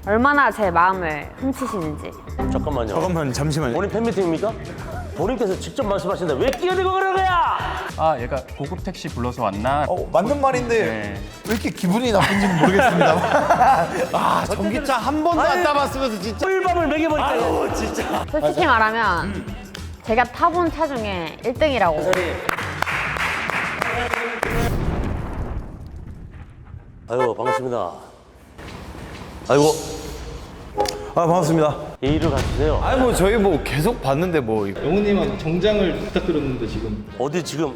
얼마나 제 마음을 훔치시는지. 잠깐만요. 잠시만요. 본인 팬미팅입니까? 본인께서 직접 말씀하시는데 왜 끼어들고 그러는 거야? 아, 얘가 고급 택시 불러서 왔나? 맞는 말인데 네. 왜 이렇게 기분이 나쁜지는 모르겠습니다. 아, 전기차 한 번도 안 타봤으면서 진짜. 꿀밤을 먹여버릴까? 아유, 진짜. 솔직히 말하면 제가 타본 차 중에 1등이라고. 아유, 반갑습니다. 아이고, 반갑습니다. 예의를 갖추세요. 아니 뭐 저희 뭐 계속 봤는데 뭐 영훈님한테 정장을 부탁드렸는데 지금 어디 지금,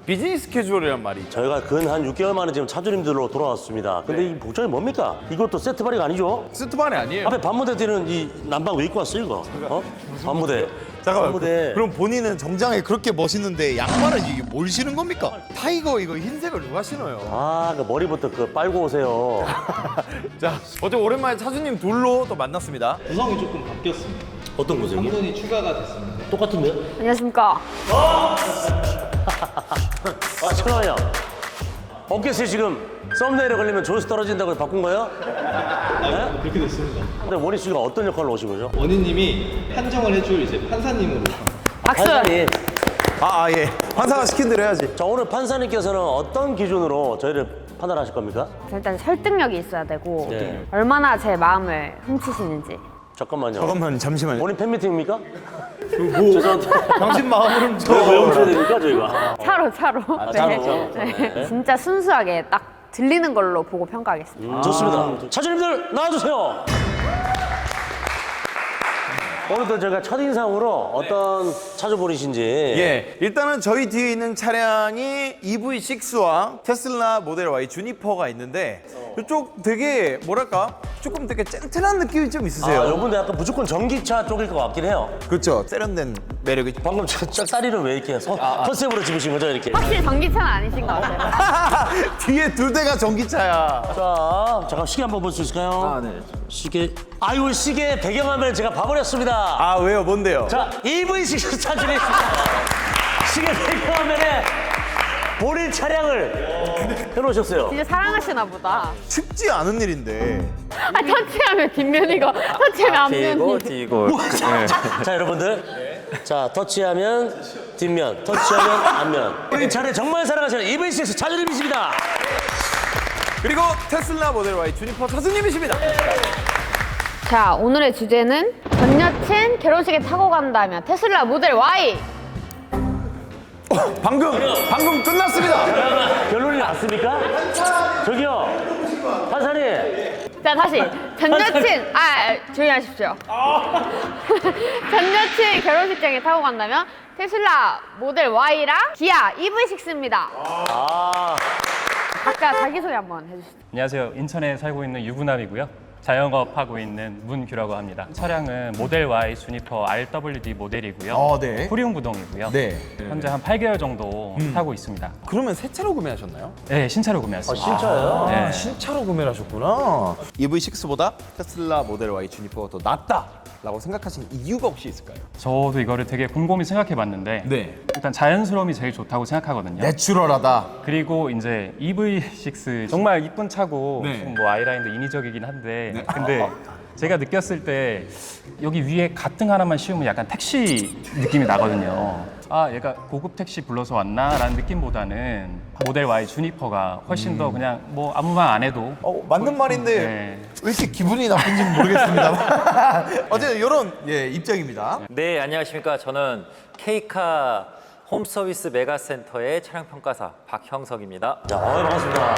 비즈니스 캐주얼이란 말이. 저희가 근 한 6개월 만에 지금 차주님들로 돌아왔습니다. 근데 이 복장이 뭡니까? 이것도 세트 발이가 아니죠? 스트반이 아니에요. 앞에 반무대 뛰는 이 남방 왜 입고 왔어요, 이거? 반무대. 잠깐만. 반무대. 그럼 본인은 정장이 그렇게 멋있는데 양말은 이게 뭘 신은 겁니까? 타이거 이거 흰색을 누가 신어요? 그 머리부터 빨고 오세요. 자, 어제 오랜만에 차주님 둘로 또 만났습니다. 구성이 조금 바뀌었습니다. 어떤 한 고생이? 분이 추가가 됐습니다. 똑같은데요? 안녕하십니까. 잠깐만요. 어깨에 지금 썸네일에 걸리면 조회수 떨어진다고 바꾼 거예요? 네? 그렇게 됐습니다. 근데 원희 씨가 어떤 역할로 오신 거죠? 원희님이 판정을 해줄 이제 판사님으로. 박수! 판사님. 예. 판사가 시킨 대로 해야지. 자, 오늘 판사님께서는 어떤 기준으로 저희를 판단하실 겁니까? 일단 설득력이 있어야 되고 네. 얼마나 제 마음을 훔치시는지. 잠깐만요. 잠시만요. 본인 팬미팅입니까? 당신 마음으로는 왜 훔쳐야 됩니까, 저희가? 차로. 차로. 네. 진짜 순수하게 딱 들리는 걸로 보고 평가하겠습니다. 좋습니다. 차주님들 나와주세요. 오늘도 저희가 첫인상으로 어떤 차주분이신지. 예, 일단은 저희 뒤에 있는 차량이 EV6와 테슬라 모델 Y 주니퍼가 있는데 이쪽 되게 뭐랄까 조금 되게 젠틀한 느낌이 좀 있으세요. 이분도 약간 무조건 전기차 쪽일 것 같긴 해요. 그렇죠. 세련된 매력이. 방금 저 다리를 왜 이렇게 컨셉으로 집으신 거죠, 이렇게? 확실히 전기차는 아니신 것 같아요. 뒤에 두 대가 전기차야. 자, 잠깐 시계 한번 볼 수 있을까요? 네. 시계. 아이고, 시계 배경화면을 제가 봐버렸습니다. 아, 왜요? 뭔데요? 자, EV6 차주님 시계 배경화면에 본인 차량을 해놓으셨어요. 진짜 사랑하시나 보다. 쉽지 않은 일인데. 터치하면 뒷면이고 터치하면 앞면이. 뒤고. 자, 여러분들. 자, 터치하면 뒷면, 터치하면 앞면. 이 차를 정말 사랑하시는 EV6 차주님이십니다. 그리고 테슬라 모델 Y 주니퍼 차주님이십니다. 자, 오늘의 주제는 전 여친 결혼식에 타고 간다면 테슬라 모델 Y. 방금 끝났습니다. 결론이 났습니까? 저기요, 판사님. 자, 다시 전 여친 조용히 하십시오. 전 여친 결혼식장에 타고 간다면 테슬라 모델 Y랑 기아 EV6입니다. 각자 자기소개 한번 해주시죠. 안녕하세요. 인천에 살고 있는 유부남이고요. 자영업하고 있는 문규라고 합니다. 차량은 모델 Y 주니퍼 RWD 모델이고요. 네. 후륜 구동이고요. 네. 현재 한 8개월 정도 타고 있습니다. 그러면 새 차로 구매하셨나요? 네, 신차로 구매했습니다. 진짜요? 네. 신차로 구매를 하셨구나. EV6보다 테슬라 모델 Y 주니퍼가 더 낫다라고 생각하신 이유가 혹시 있을까요? 저도 이거를 되게 곰곰이 생각해봤는데 네. 일단 자연스러움이 제일 좋다고 생각하거든요. 내추럴하다. 그리고 이제 EV6 정말 이쁜 차고 네. 좀 뭐 아이라인도 인위적이긴 한데 근데 제가 느꼈을 때 여기 위에 가등 하나만 씌우면 약간 택시 느낌이 나거든요. 아, 얘가 고급 택시 불러서 왔나? 라는 느낌보다는 모델 Y 주니퍼가 훨씬 더 그냥 뭐 아무 말 안 해도 맞는 말인데 네. 왜 이렇게 기분이 나쁜지는 모르겠습니다. 어쨌든 이런 입장입니다. 네, 안녕하십니까. 저는 K카 홈서비스 메가센터의 차량평가사 박형석입니다. 자, 반갑습니다.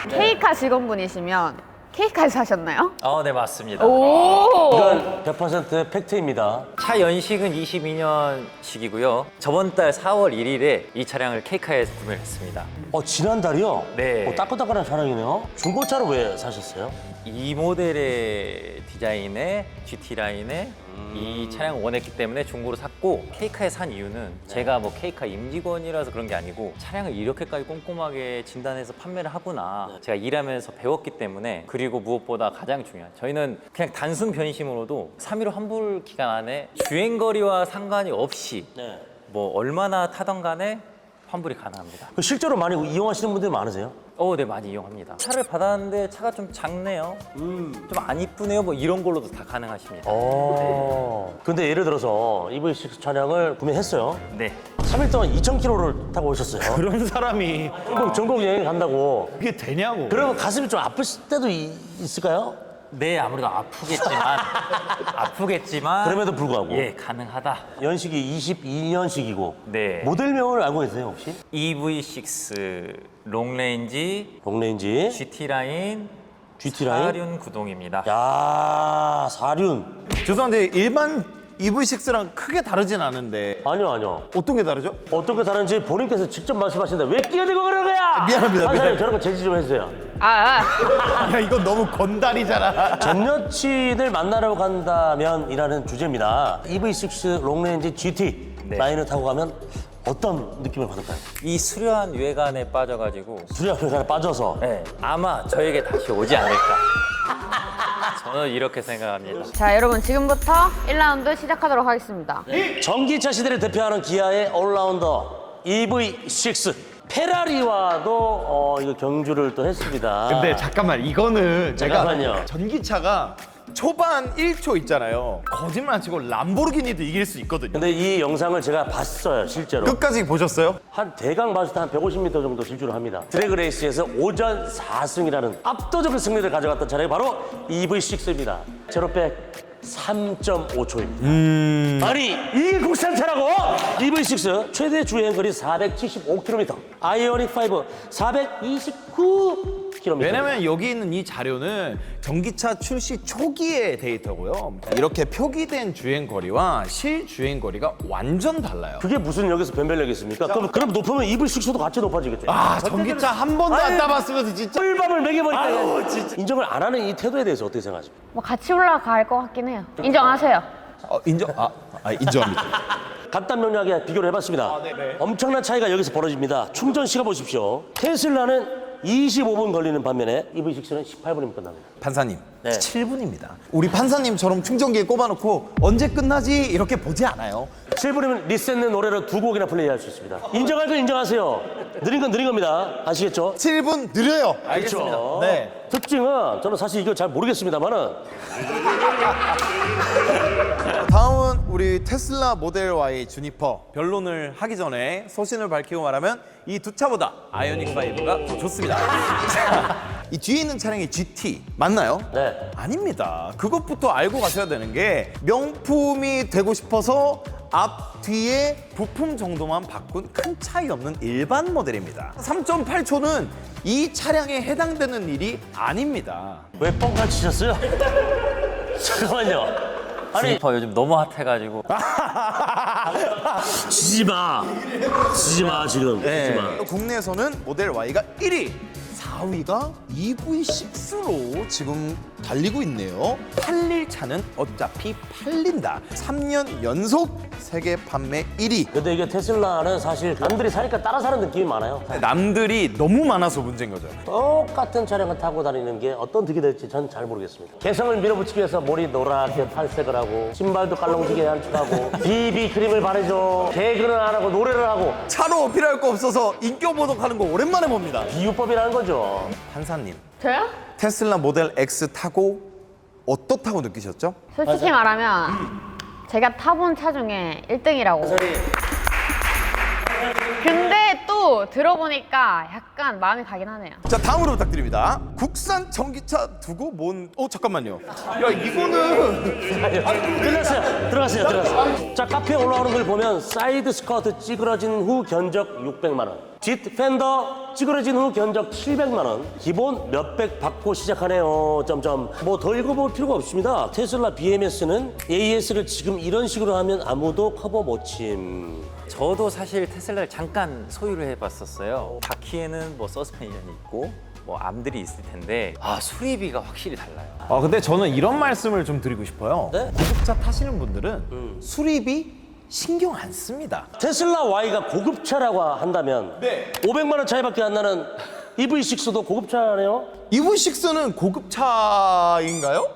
K카 직원분이시면 K카에서 하셨나요? 네, 맞습니다. 오. 이건 100% 팩트입니다. 차 연식은 22년식이고요. 저번 달 4월 1일에 이 차량을 K카에서 구매를 했습니다. 지난달이요? 네. 따끈따끈한 차량이네요. 중고차로 왜 사셨어요? 이 모델의 디자인에 GT 라인에 이 차량을 원했기 때문에 중고로 샀고 K카에 산 이유는 제가 뭐 K카 임직원이라서 그런 게 아니고 차량을 이렇게까지 꼼꼼하게 진단해서 판매를 하구나 제가 일하면서 배웠기 때문에 그리고 무엇보다 가장 중요한 저희는 그냥 단순 변심으로도 3.15 환불 기간 안에 주행거리와 상관이 없이 네. 뭐 얼마나 타던 간에 환불이 가능합니다. 그 실제로 많이 이용하시는 분들이 많으세요? 네, 많이 이용합니다. 차를 받았는데 차가 좀 작네요. 좀 안 이쁘네요. 뭐 이런 걸로도 다 가능하십니다. 근데 예를 들어서 EV6 차량을 구매했어요. 네. 3일 동안 2,000km를 타고 오셨어요. 그런 사람이 전국 여행 간다고. 그게 되냐고. 그러면 가슴이 좀 아프실 때도 있을까요? 네, 아무래도 아프겠지만 그럼에도 불구하고. 예, 가능하다. 연식이 22년식이고. 네. 모델명을 알고 계세요, 혹시? EV6 롱레인지 롱레인지, GT 라인 GT 라인. 사륜 구동입니다. 야, 사륜. 죄송한데 일반 EV6랑 크게 다르진 않은데 아니요. 어떤 게 다르죠? 어떻게 다른지 본인께서 직접 말씀하시는데 왜 끼어들고 그러는 거야? 미안합니다, 한 사람이 미안해요. 저런 거 제지 좀 해주세요. 야 이거 너무 건달이잖아. 전 여친을 만나러 간다면이라는 주제입니다. EV6 롱레인지 GT 네. 라인을 타고 가면 어떤 느낌을 받을까요? 이 수려한 외관에 빠져가지고 주량회관에 빠져서 네, 아마 저에게 다시 오지 않을까. 저는 이렇게 생각합니다. 자, 여러분 지금부터 1라운드 시작하도록 하겠습니다. 전기차 시대를 대표하는 기아의 올라운더 EV6 페라리와도 이거 경주를 또 했습니다. 근데 잠깐만 이거는 잠깐만요. 제가 전기차가 초반 1초 있잖아요. 거짓말 안 치고 람보르기니도 이길 수 있거든요. 근데 이 영상을 제가 봤어요, 실제로. 끝까지 보셨어요? 한 대강 봤을 때 한 150m 정도 질주를 합니다. 드래그 레이스에서 오전 4승이라는 압도적인 승리를 가져갔던 차량이 바로 EV6입니다. 제로백 3.5초입니다. 아니 이게 국산차라고? EV6 최대 주행거리 475km, 아이오닉 5 429km. 왜냐면 여기 있는 이 자료는 전기차 출시 초기의 데이터고요. 이렇게 표기된 주행거리와 실주행거리가 완전 달라요. 그게 무슨 여기서 변별력이 있습니까? 그럼 높으면 EV6도 같이 높아지겠죠. 아 전기차 한 번도 안 아유, 타봤으면 진짜 꿀밤을 먹여버릴까. 아유, 진짜. 인정을 안 하는 이 태도에 대해서 어떻게 생각하십니까? 뭐 같이 올라갈 것 같긴 해요. 인정하세요. 인정합니다. 간단 명료하게 비교를 해봤습니다. 엄청난 차이가 여기서 벌어집니다. 충전 시간 보십시오. 테슬라는 25분 걸리는 반면에 EV6는 18분이면 끝납니다. 판사님, 네. 7분입니다. 우리 판사님처럼 충전기에 꼽아놓고 언제 끝나지 이렇게 보지 않아요. 7분이면 리셋는 노래를 2곡이나 플레이할 수 있습니다. 인정할 건 인정하세요. 느린 건 느린 겁니다. 아시겠죠? 7분 느려요. 그렇죠. 네. 특징은 저는 사실 이거 잘 모르겠습니다만은 다음은 우리 테슬라 모델 Y 주니퍼 변론을 하기 전에 소신을 밝히고 말하면 이 두 차보다 아이오닉 5가 더 좋습니다. 자, 이 뒤에 있는 차량이 GT 맞나요? 네. 아닙니다. 그것부터 알고 가셔야 되는 게 명품이 되고 싶어서 앞 뒤에 부품 정도만 바꾼 큰 차이 없는 일반 모델입니다. 3.8초는 이 차량에 해당되는 일이 아닙니다. 왜 뻥카 치셨어요? 잠깐만요. 아니 스니퍼 요즘 너무 핫해가지고 지지 마 지금 지지 마. 국내에서는 모델 Y가 1위, 4위가 EV6로 지금 달리고 있네요. 팔릴 차는 어차피 팔린다. 3년 연속 세계 판매 1위. 근데 이게 테슬라는 사실 남들이 사니까 따라 사는 느낌이 많아요. 남들이 너무 많아서 문제인 거죠. 똑같은 차량을 타고 다니는 게 어떤 득이 될지 전 잘 모르겠습니다. 개성을 밀어붙이기 위해서 머리 노랗게 탈색을 하고 신발도 깔롱지게 한축하고 BB 크림을 바르죠. 개그는 안 하고 노래를 하고 차로 어필할 거 없어서 인격 모독하는 거 오랜만에 봅니다. 비유법이라는 거죠. 판사님, 저요? 테슬라 모델 X 타고 어떻다고 느끼셨죠? 솔직히 말하면 제가 타본 차 중에 1등이라고. 근데 또 들어보니까 약간 마음이 가긴 하네요. 자, 다음으로 부탁드립니다. 국산 전기차 두고 잠깐만요. 야, 이거는 끝났어요. 들어갔어요. 자, 카페에 올라오는 걸 보면 사이드 스커트 찌그러진 후 견적 600만 원. 뒷 팬더 찌그러진 후 견적 700만 원. 기본 몇백 받고 시작하네요. 점점. 뭐 더 읽어볼 필요가 없습니다. 테슬라 BMS는 AS를 지금 이런 식으로 하면 아무도 커버 못 침. 저도 사실 테슬라를 잠깐 소유를 해봤었어요. 바퀴에는 뭐 서스펜션이 있고 뭐 암들이 있을 텐데 수리비가 확실히 달라요. 근데 저는 이런 말씀을 좀 드리고 싶어요. 네? 고급차 타시는 분들은 수리비 신경 안 씁니다. 테슬라 Y가 고급차라고 한다면 500만 원 차이밖에 안 나는 EV6도 고급차네요. EV6는 고급차인가요?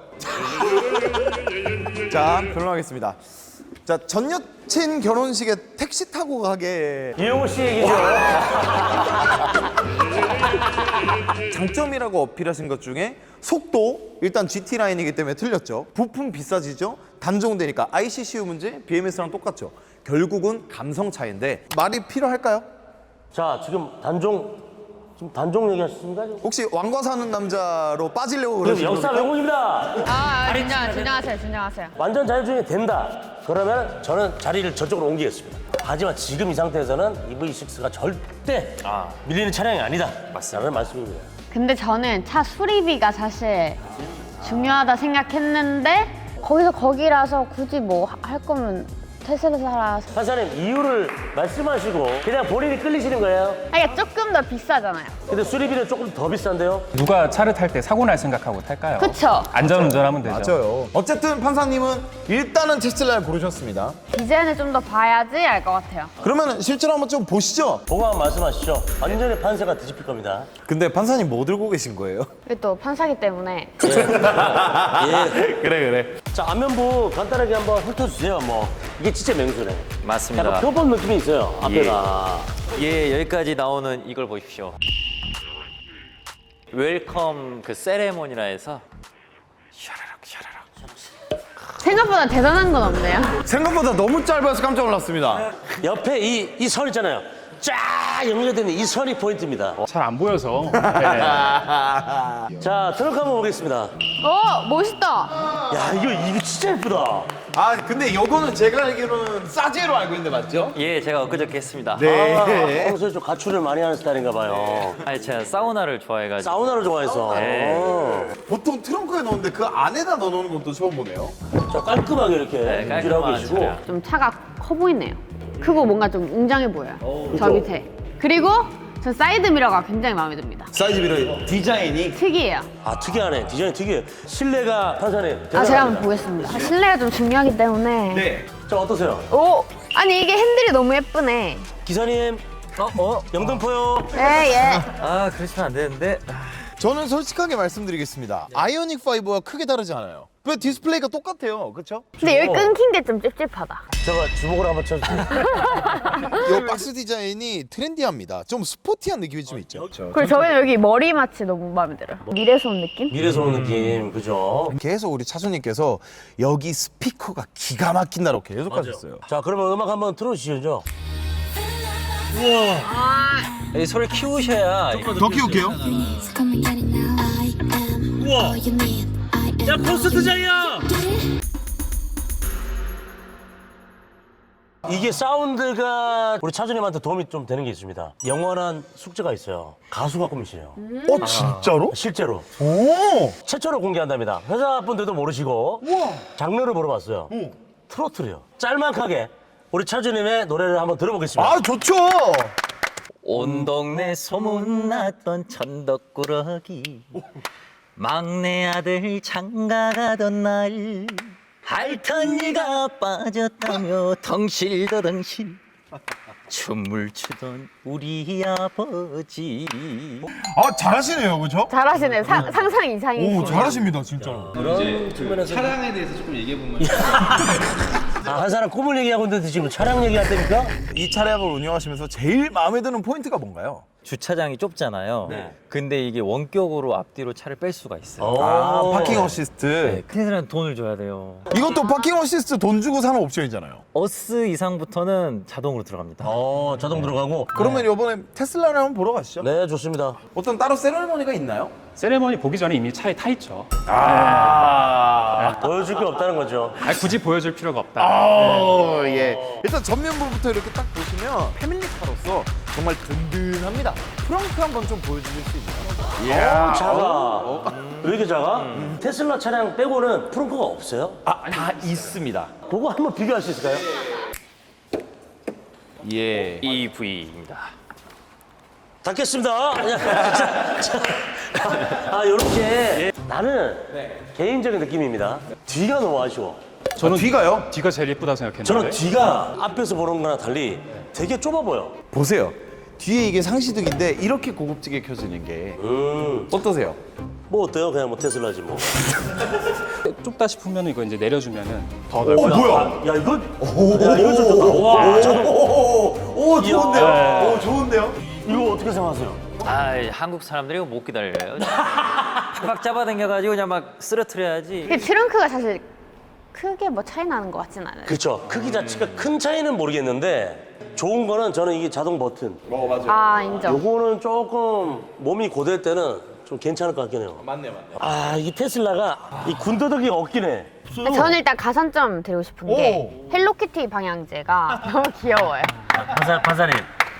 자, 변론하겠습니다. 자, 전 여친 결혼식에 택시 타고 가게. 이용호 씨 얘기죠. 장점이라고 어필하신 것 중에 속도, 일단 GT 라인이기 때문에 틀렸죠. 부품 비싸지죠. 단종되니까 ICCU 문제 BMS랑 똑같죠. 결국은 감성 차이인데 말이 필요할까요? 자, 지금 단종 얘기하셨습니까? 혹시 왕과 사는 남자로 빠지려고 그럼 그러시는 역사 겁니까? 왜곡입니다. 진정하세요. 완전 자율주행이 된다. 그러면 저는 자리를 저쪽으로 옮기겠습니다. 하지만 지금 이 상태에서는 EV6가 절대 밀리는 차량이 아니다. 라는 말씀입니다. 근데 저는 차 수리비가 사실 중요하다 생각했는데 거기라서 굳이 뭐 할 거면 테슬라 사서 판사님, 이유를 말씀하시고 그냥 본인이 끌리시는 거예요? 아니 조금 더 비싸잖아요. 근데 수리비는 조금 더 비싼데요? 누가 차를 탈 때 사고 날 생각하고 탈까요? 그쵸. 안전운전하면 되죠. 맞아요. 어쨌든 판사님은 일단은 테슬라를 고르셨습니다. 디자인을 좀 더 봐야지 알 것 같아요. 그러면 실제로 한번 좀 보시죠. 보고 한번 말씀하시죠. 완전히 판세가 뒤집힐 겁니다. 근데 판사님 뭐 들고 계신 거예요? 이게 또 판사기 때문에 그래. 자, 안면부 간단하게 한번 훑어주세요. 뭐 이게 진짜 명소네. 맞습니다. 약간 표본 느낌이 있어요. 앞에가. 예, 여기까지 나오는 이걸 보십시오. 웰컴 그 세레모니라 해서 생각보다 대단한 건 없네요. 생각보다 너무 짧아서 깜짝 놀랐습니다. 옆에 이 선 있잖아요. 쫙 연결되는 이 선이 포인트입니다. 잘 안 보여서. 자, 트렁크 한번 보겠습니다. 멋있다. 야, 이거 진짜 예쁘다. 아, 근데 요거는 제가 알기로는 싸제로 알고 있는데 맞죠? 예, 제가 엊그저께 했습니다. 네. 평소에 좀 가출을 많이 하는 스타일인가 봐요. 아니 제가 사우나를 좋아해가지고 사우나를 좋아해서. 네. 보통 트렁크에 넣는데 그 안에다 넣어놓는 것도 처음 보네요. 자, 깔끔하게 이렇게 유지하고 깔끔한 계시고. 차량. 좀 차가 커 보이네요. 크고 뭔가 좀 웅장해 보여요. 저 밑에. 그리고 저 사이드 미러가 굉장히 마음에 듭니다. 사이즈 미러 디자인이 특이해요. 아, 특이하네. 디자인 특이해요. 실내가 판사님. 제가 대단합니다. 한번 보겠습니다. 실내가 좀 중요하기 때문에. 네. 자, 어떠세요? 아니 이게 핸들이 너무 예쁘네. 기사님, 영등포요. 예. 아 그러시면 안 되는데 저는 솔직하게 말씀드리겠습니다. 아이오닉 5와 크게 다르지 않아요. 왜 디스플레이가 똑같아요, 그렇죠? 근데 여기 끊긴 게 좀 찝찝하다. 제가 주먹으로 한번 쳐주세요. 이 박스 디자인이 트렌디합니다. 좀 스포티한 느낌이 좀 있죠. 그리고 저는 여기 머리 맛이 너무 마음에 들어요. 미래에서 온 느낌? 미래에서 오는 느낌, 그죠? 계속 우리 차주님께서 여기 스피커가 기가 막힌다고 계속 하셨어요. 자, 그러면 음악 한번 틀어주시죠. 이 소리를 키우셔야 더 키울게요. Come and get it now. I am all you need. I am 야, 콘서트장이야! 이게 사운드가 우리 차주님한테 도움이 좀 되는 게 있습니다. 영원한 숙제가 있어요. 가수가 꿈이시래요. 진짜로? 실제로. 오! 최초로 공개한답니다. 회사분들도 모르시고 장르를 물어봤어요. 트로트래요. 짤막하게 우리 차주님의 노래를 한번 들어보겠습니다. 아, 좋죠. 온 동네 소문났던 천덕꾸러기 막내 아들 장가가던 날 할턴니가 빠졌다며 덩실더덩실 춤을 추던 우리 아버지. 아, 잘하시네요, 그죠? 잘하시네. 상상 이상이시네. 오, 잘하십니다, 진짜로. 이제 그 차량에 대해서 조금 얘기해 보면 아, 한 사람 꿈을 얘기하고 있는데 지금 차량 얘기할 때입니까? 이 차량을 운영하시면서 제일 마음에 드는 포인트가 뭔가요? 주차장이 좁잖아요. 네. 근데 이게 원격으로 앞뒤로 차를 뺄 수가 있어요. 아, 파킹 어시스트. 네, 큰애들한테 돈을 줘야 돼요. 이것도 파킹 어시스트 돈 주고 사는 옵션이잖아요. 어스 이상부터는 자동으로 들어갑니다. 자동 들어가고. 그러면 이번에 테슬라를 한번 보러 가시죠. 네, 좋습니다. 어떤 따로 세레머니가 있나요? 세레머니 보기 전에 이미 차에 타 있죠. 보여줄 게 없다는 거죠. 굳이 보여줄 필요가 없다. 예. 일단 전면부부터 이렇게 딱 보시면 패밀리카로서 정말 든든합니다. 프렁크 한번 좀 보여주실 수 있나요? 작아. 왜 이렇게 작아? 테슬라 차량 빼고는 프렁크가 없어요? 다 있습니다. 그거 한번 비교할 수 있을까요? 예. EV입니다. 닫겠습니다. 요렇게. 나는 개인적인 느낌입니다. 뒤가 너무 아쉬워. 저는 뒤가요? 뒤가 제일 예쁘다고 생각했는데. 저는 뒤가 앞에서 보는 거랑 달리 되게 좁아 보여. 보세요. 뒤에 이게 상시등인데 이렇게 고급지게 켜지는 게 어떠세요? 뭐 어때요? 그냥 뭐 테슬라지 뭐. 좁다 싶으면 이거 이제 내려주면은 더 넓어요. 뭐야? 야 이거 좀 좋다. 와, 오, 좋은데요? 오, 좋은데요? 이거 어떻게 생각하세요? 아, 한국 사람들이 이거 못 기다려요. 팍팍 잡아당겨가지고 그냥 막 쓰러뜨려야지. 근데 트렁크가 사실 크게 뭐 차이 나는 것 같진 않아요. 그렇죠. 크기 자체가 큰 차이는 모르겠는데 좋은 거는 저는 이게 자동 버튼. 아, 인정. 요거는 조금 몸이 고될 때는 좀 괜찮을 것 같긴 해요. 맞네. 아, 이 테슬라가 이 군더더기가 없긴 해. 저는 일단 가산점 드리고 싶은 게 헬로키티 방향제가 너무 귀여워요. 판사님.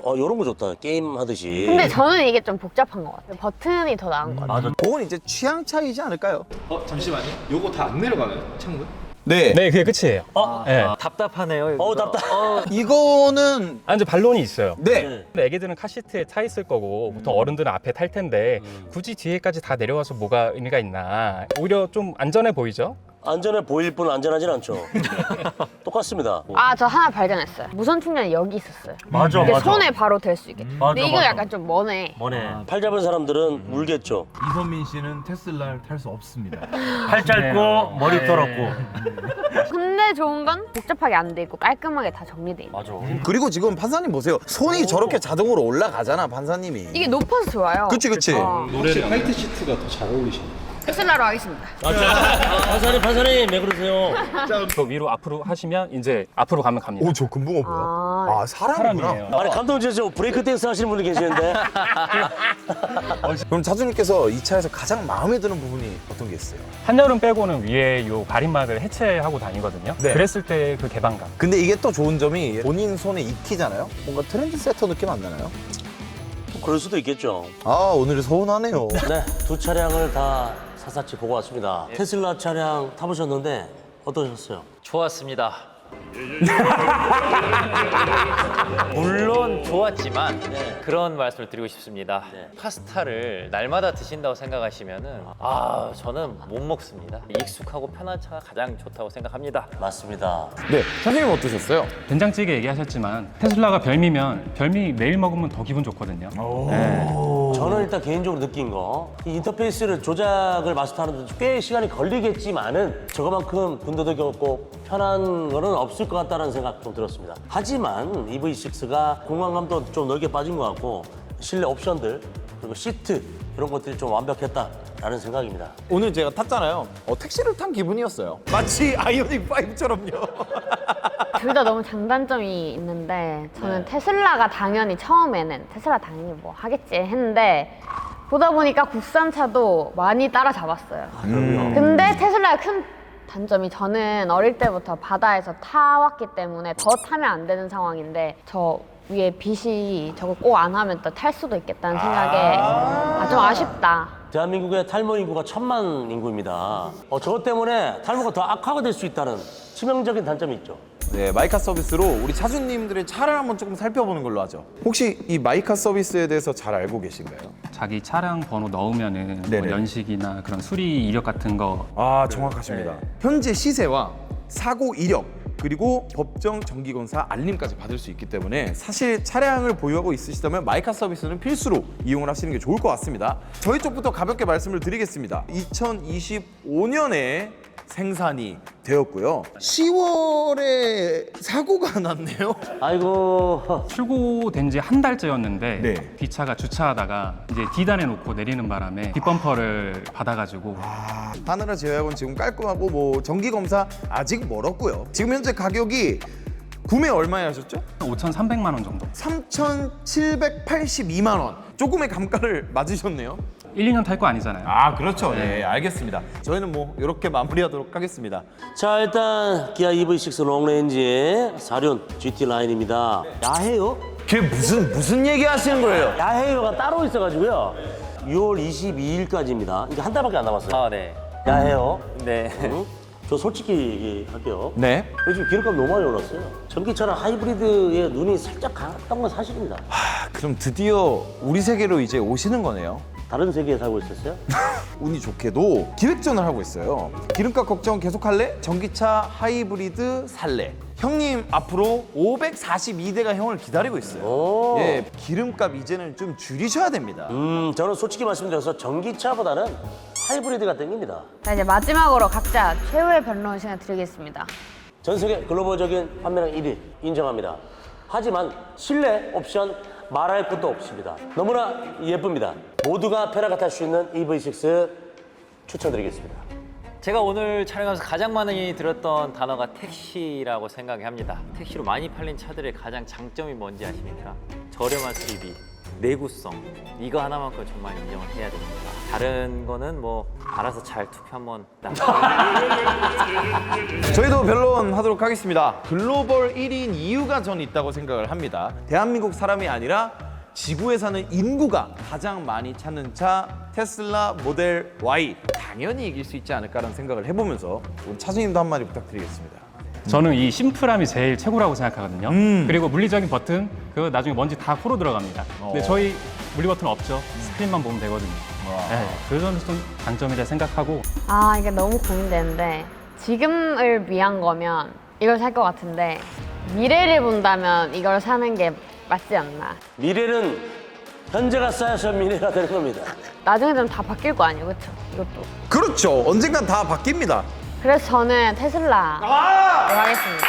요런 거 좋다. 게임 하듯이. 근데 저는 이게 좀 복잡한 것 같아요. 버튼이 더 나은 것 같아요. 맞아. 그건 이제 취향 차이지 않을까요? 잠시만요. 요거 다 안 내려가나요? 창문? 네. 네, 그게 끝이에요. 네. 답답하네요. 이거. 답답. 이거는 아, 이제 반론이 있어요. 네. 근데 애기들은 카시트에 타 있을 거고 보통 어른들은 앞에 탈 텐데 굳이 뒤에까지 다 내려와서 뭐가 의미가 있나. 오히려 좀 안전해 보이죠? 안전해 보일 뿐 안전하진 않죠. 똑같습니다. 아, 저 하나 발견했어요. 무선 충전이 여기 있었어요. 맞아, 이게 손에 바로 댈 수 있게. 맞아, 근데 이거 맞아. 약간 좀 머네. 뭐네. 팔 잡은 사람들은 울겠죠. 이선민 씨는 테슬라를 탈 수 없습니다. 팔 짧고 머리 더럽고. 근데 좋은 건 복잡하게 안 돼 있고 깔끔하게 다 정리돼 있는. 맞아. 그리고 지금 판사님 보세요. 손이 저렇게 자동으로 올라가잖아, 판사님이. 이게 높아서 좋아요. 그치. 혹시 화이트 시트가 더 잘 어울리시나요? 테슬라로 하겠습니다. 판사님 왜 그러세요? 그 위로 앞으로 하시면 이제 앞으로 가면 갑니다. 오, 저 금붕어 뭐야? 아, 아, 사람이구나. 사람이에요. 아니 감독님 저 브레이크 댄스 하시는 분이 계시는데. 그럼 차주님께서 이 차에서 가장 마음에 드는 부분이 어떤 게 있어요? 한여름 빼고는 위에 요 가림막을 해체하고 다니거든요. 네. 그랬을 때 그 개방감. 근데 이게 또 좋은 점이 본인 손에 익히잖아요? 뭔가 트렌드 세터 느낌 안 나나요? 그럴 수도 있겠죠. 아, 오늘 서운하네요. 네, 두 차량을 다 사사치 보고 왔습니다. 테슬라 차량 타보셨는데 어떠셨어요? 좋았습니다. 물론 좋았지만 그런 말씀을 드리고 싶습니다. 파스타를 날마다 드신다고 생각하시면은 저는 못 먹습니다. 익숙하고 편한 차가 가장 좋다고 생각합니다. 맞습니다. 네, 선생님 어떠셨어요? 된장찌개 얘기하셨지만 테슬라가 별미면 별미 매일 먹으면 더 기분 좋거든요. 저는 일단 개인적으로 느낀 거, 이 인터페이스를 조작을 마스터하는 데 꽤 시간이 걸리겠지만은 저거만큼 군더더기 없고 편한 거는 없을 것 같다는 생각 좀 들었습니다. 하지만 EV6가 공간감도 좀 넓게 빠진 것 같고 실내 옵션들 그리고 시트 이런 것들이 좀 완벽했다라는 생각입니다. 오늘 제가 탔잖아요. 택시를 탄 기분이었어요. 마치 아이오닉 5처럼요. 둘 다 너무 장단점이 있는데 저는 테슬라가 당연히 처음에는 테슬라 당연히 뭐 하겠지 했는데 보다 보니까 국산차도 많이 따라잡았어요. 근데 테슬라의 큰 단점이 저는 어릴 때부터 바다에서 타왔기 때문에 더 타면 안 되는 상황인데 저 위에 빛이 저거 꼭 안 하면 또 탈 수도 있겠다는 생각에 좀 아쉽다. 대한민국의 탈모 인구가 1000만 인구입니다. 저것 때문에 탈모가 더 악화가 될 수 있다는 치명적인 단점이 있죠. 네, 마이카 서비스로 우리 차주님들의 차를 한번 조금 살펴보는 걸로 하죠. 혹시 이 마이카 서비스에 대해서 잘 알고 계신가요? 자기 차량 번호 넣으면은 뭐 네네. 연식이나 그런 수리 이력 같은 거 아, 정확하십니다. 현재 시세와 사고 이력 그리고 법정 정기검사 알림까지 받을 수 있기 때문에 사실 차량을 보유하고 있으시다면 마이카 서비스는 필수로 이용을 하시는 게 좋을 것 같습니다. 저희 쪽부터 가볍게 말씀을 드리겠습니다. 2025년에 생산이 되었고요. 10월에 사고가 났네요. 아이고. 출고된 지 한 달째였는데 네. 뒷차가 주차하다가 이제 D단에 놓고 내리는 바람에 뒷범퍼를 받아가지고 하늘을 제외하고는 지금 깔끔하고 뭐 정기 검사 아직 멀었고요. 지금 현재 가격이 구매 얼마에 하셨죠? 5,300만 원 정도. 3,782만 원. 조금의 감가를 맞으셨네요. 1, 2년 탈 거 아니잖아요. 아, 그렇죠. 네, 알겠습니다. 저희는 뭐 이렇게 마무리하도록 하겠습니다. 자, 일단 기아 EV6 롱레인지의 4륜 GT 라인입니다. 야해요? 그게 무슨 얘기 하시는 거예요? 야해요가 따로 있어가지고요. 6월 22일까지입니다. 이게 한 달밖에 안 남았어요. 네. 야해요. 네. 저 솔직히 얘기할게요. 네. 요즘 기름값 너무 많이 올랐어요. 전기차랑 하이브리드에 눈이 살짝 갔던 건 사실입니다. 그럼 드디어 우리 세계로 이제 오시는 거네요. 다른 세계에 살고 있었어요? 운이 좋게도 기획전을 하고 있어요. 기름값 걱정 계속할래? 전기차 하이브리드 살래? 형님 앞으로 542대가 형을 기다리고 있어요. 오. 예, 기름값 이제는 좀 줄이셔야 됩니다. 저는 솔직히 말씀드려서 전기차보다는 하이브리드가 땡깁니다. 자, 이제 마지막으로 각자 최후의 변론 시간 드리겠습니다. 전 세계 글로벌적인 판매량 1위 인정합니다. 하지만 실내 옵션 말할 것도 없습니다. 너무나 예쁩니다. 모두가 편하게 탈 수 있는 EV6 추천드리겠습니다. 제가 오늘 촬영하면서 가장 많이 들었던 단어가 택시라고 생각합니다. 택시로 많이 팔린 차들의 가장 장점이 뭔지 아십니까? 저렴한 수리비, 내구성, 이거 하나만큼 정말 인정을 해야 됩니다. 다른 거는 뭐 알아서 잘 투표 한번. 저희도 변론하도록 하겠습니다. 글로벌 1위인 이유가 전 있다고 생각을 합니다. 대한민국 사람이 아니라 지구에 사는 인구가 가장 많이 찾는 차 테슬라 모델 Y 당연히 이길 수 있지 않을까라는 생각을 해보면서 우리 차주님도 한마디 부탁드리겠습니다. 저는 이 심플함이 제일 최고라고 생각하거든요. 그리고 물리적인 버튼, 그거 나중에 먼지 다 코로 들어갑니다. 근데 저희 물리 버튼 없죠. 스크린만 보면 되거든요. 네, 그 점에서 좀 장점이라 생각하고. 아, 이게 너무 고민되는데 지금을 위한 거면 이걸 살 것 같은데 미래를 본다면 이걸 사는 게 맞지 않나. 미래는 현재가 쌓여서 미래가 되는 겁니다. 나중에 되면 다 바뀔 거 아니에요, 그렇죠? 이것도. 그렇죠. 언젠간 다 바뀝니다. 그래서 저는 테슬라 하겠습니다.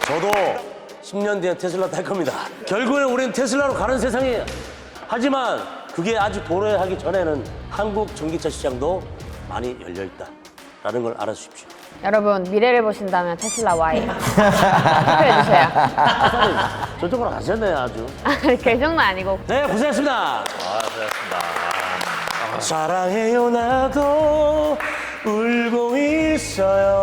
저도 10년 뒤에 테슬라 탈 겁니다. 결국엔 우리는 테슬라로 가는 세상이에요. 하지만 그게 아직 도래하기 전에는 한국 전기차 시장도 많이 열려있다라는 걸 알아주십시오. 여러분, 미래를 보신다면 테슬라 Y 투표해주세요. 저쪽으로 가셨네요, 아주. 그 정도 아니고. 네, 고생했습니다. 고생하셨습니다. 사랑해요, 나도 울고 있어요.